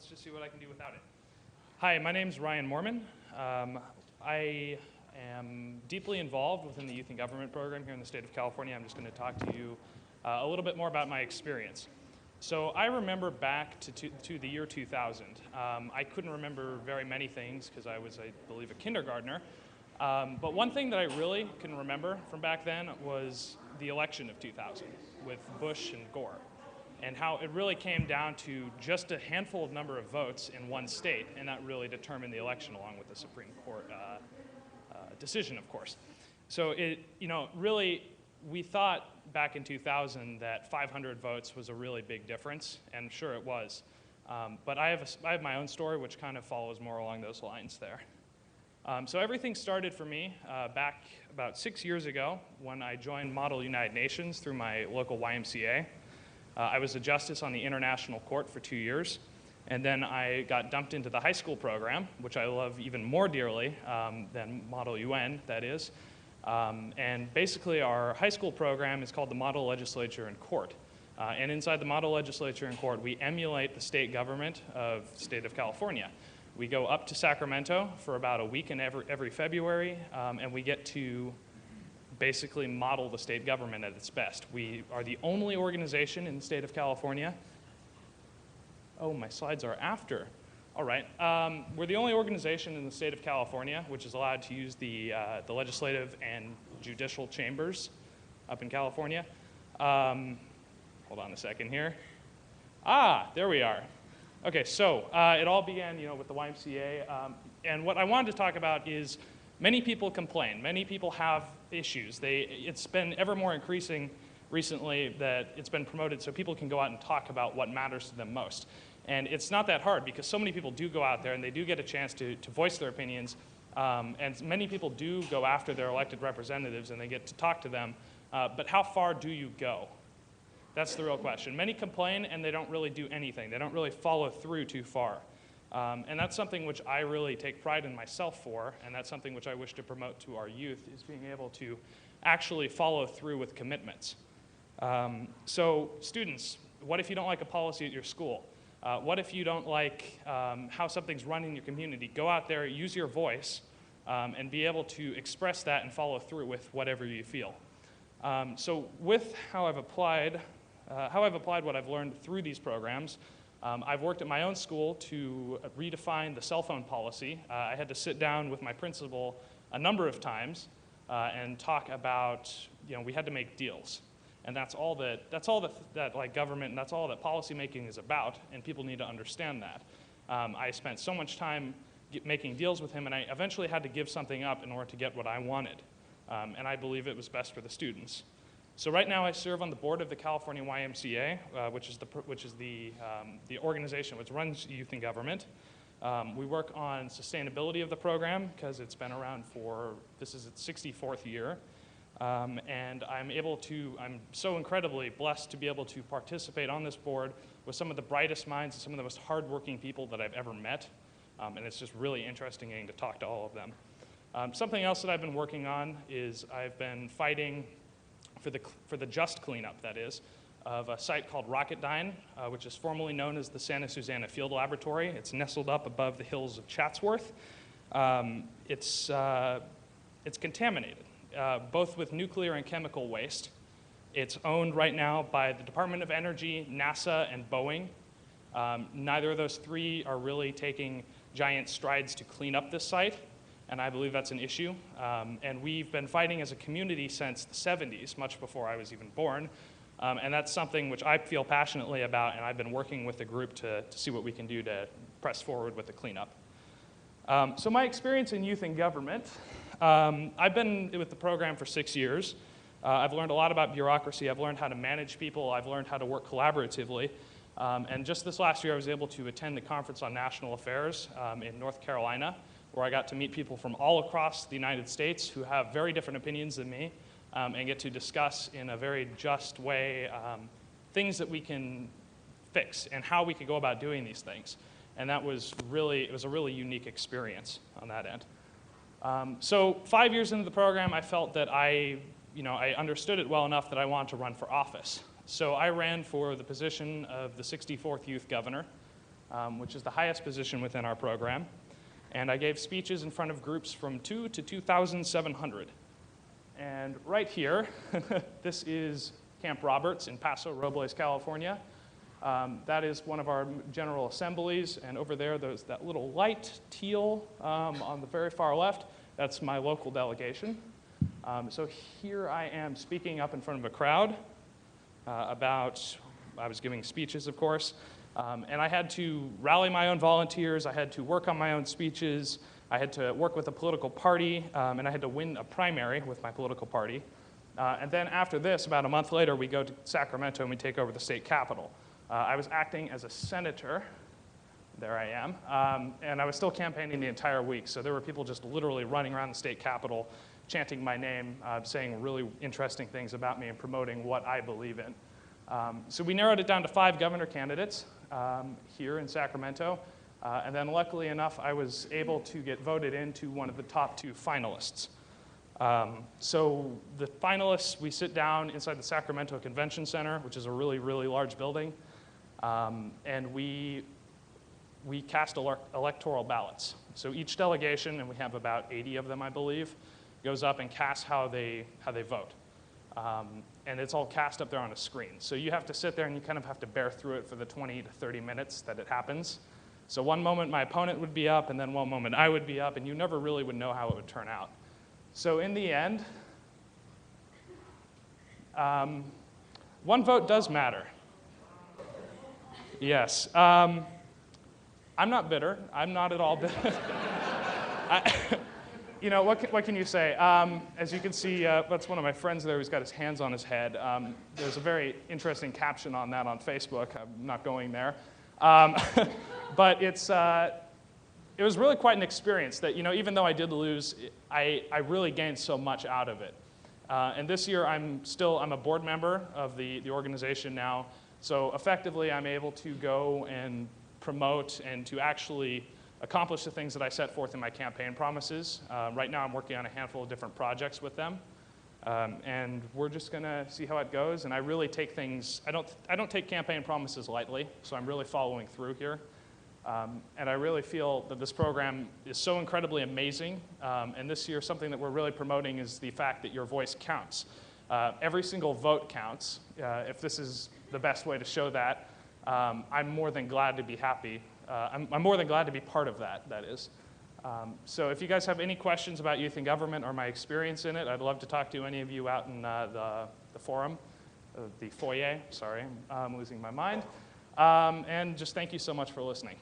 let's just see what I can do without it. Hi, my name's Ryan Moorman. I am deeply involved within the Youth in Government program here in the state of California. I'm just going to talk to you a little bit more about my experience. So I remember back to the year 2000. I couldn't remember very many things because I was, I believe, a kindergartner. But one thing that I really can remember from back then was the election of 2000 with Bush and Gore, and how it really came down to just a handful of number of votes in one state, and that really determined the election along with the Supreme Court decision, of course. So it, really, we thought back in 2000 that 500 votes was a really big difference, and sure it was. But I have my own story which kind of follows more along those lines there. So everything started for me back about 6 years ago when I joined Model United Nations through my local YMCA. I was a justice on the International Court for 2 years, and then I got dumped into the high school program, which I love even more dearly than Model UN, that is. And basically our high school program is called the Model Legislature and Court. And inside the Model Legislature and Court, we emulate the state government of the state of California. We go up to Sacramento for about a week in every February, and we get to basically model the state government at its best. We are the only organization in the state of California. Oh, my slides are after. All right. We're the only organization in the state of California which is allowed to use the legislative and judicial chambers up in California. Hold on a second here. There we are. Okay, so it all began, with the YMCA, and what I wanted to talk about is many people complain. Many people have issues. It's been ever more increasing recently that it's been promoted so people can go out and talk about what matters to them most. And it's not that hard because so many people do go out there and they do get a chance to voice their opinions, and many people do go after their elected representatives and they get to talk to them. But how far do you go? That's the real question. Many complain and they don't really do anything. They don't really follow through too far. And that's something which I really take pride in myself for, and that's something which I wish to promote to our youth, is being able to actually follow through with commitments. So students, what if you don't like a policy at your school? What if you don't like how something's run in your community? Go out there, use your voice, and be able to express that and follow through with whatever you feel. So with how I've applied what I've learned through these programs, I've worked at my own school to redefine the cell phone policy. I had to sit down with my principal a number of times and talk about, we had to make deals. And that's all that like government, and that's all that policymaking is about, and people need to understand that. I spent so much time making deals with him, and I eventually had to give something up in order to get what I wanted. And I believe it was best for the students. So right now I serve on the board of the California YMCA, which is the organization which runs youth in government. We work on sustainability of the program because it's been around this is its 64th year. And I'm so incredibly blessed to be able to participate on this board with some of the brightest minds and some of the most hardworking people that I've ever met. And it's just really interesting getting to talk to all of them. Something else that I've been working on is I've been fighting for the just cleanup, that is, of a site called Rocketdyne, which is formerly known as the Santa Susana Field Laboratory. It's nestled up above the hills of Chatsworth. It's contaminated, both with nuclear and chemical waste. It's owned right now by the Department of Energy, NASA, and Boeing. Neither of those three are really taking giant strides to clean up this site, and I believe that's an issue. And we've been fighting as a community since the 70s, much before I was even born. And that's something which I feel passionately about, and I've been working with the group to see what we can do to press forward with the cleanup. So my experience in youth in government, I've been with the program for 6 years. I've learned a lot about bureaucracy. I've learned how to manage people. I've learned how to work collaboratively. And just this last year, I was able to attend the Conference on National Affairs in North Carolina, where I got to meet people from all across the United States who have very different opinions than me, and get to discuss in a very just way things that we can fix and how we could go about doing these things. And it was a really unique experience on that end. So 5 years into the program, I felt that I understood it well enough that I wanted to run for office. So I ran for the position of the 64th Youth Governor. which is the highest position within our program. And I gave speeches in front of groups from 2 to 2,700. And right here, this is Camp Roberts in Paso Robles, California. That is one of our general assemblies, and over there's that little light teal on the very far left. That's my local delegation. So here I am speaking up in front of a crowd I was giving speeches, of course, and I had to rally my own volunteers, I had to work on my own speeches, I had to work with a political party, and I had to win a primary with my political party. And then after this, about a month later, we go to Sacramento and we take over the state capitol. I was acting as a senator, there I am, and I was still campaigning the entire week, so there were people just literally running around the state capitol, chanting my name, saying really interesting things about me and promoting what I believe in. So we narrowed it down to 5 governor candidates here in Sacramento, and then luckily enough, I was able to get voted into one of the top 2 finalists. So the finalists, we sit down inside the Sacramento Convention Center, which is a really, really large building, and we cast electoral ballots. So each delegation, and we have about 80 of them, I believe, goes up and casts how they vote. And it's all cast up there on a screen. So you have to sit there and you kind of have to bear through it for the 20 to 30 minutes that it happens. So one moment my opponent would be up, and then one moment I would be up, and you never really would know how it would turn out. So in the end, one vote does matter. Yes. I'm not bitter. I'm not at all bitter. You know, what can you say? As you can see, that's one of my friends there who's got his hands on his head. There's a very interesting caption on that on Facebook. I'm not going there. But it was really quite an experience that, you know, even though I did lose, I really gained so much out of it. And this year, I'm a board member of the organization now. So effectively, I'm able to go and promote and to actually accomplish the things that I set forth in my campaign promises. Right now, I'm working on a handful of different projects with them. And we're just going to see how it goes. And I really take things, I don't take campaign promises lightly, so I'm really following through here. And I really feel that this program is so incredibly amazing. And this year, something that we're really promoting is the fact that your voice counts. Every single vote counts. If this is the best way to show that, I'm more than glad to be happy. I'm more than glad to be part of that is. So if you guys have any questions about youth in government or my experience in it, I'd love to talk to any of you out in the forum, the foyer, sorry, I'm losing my mind. And just thank you so much for listening.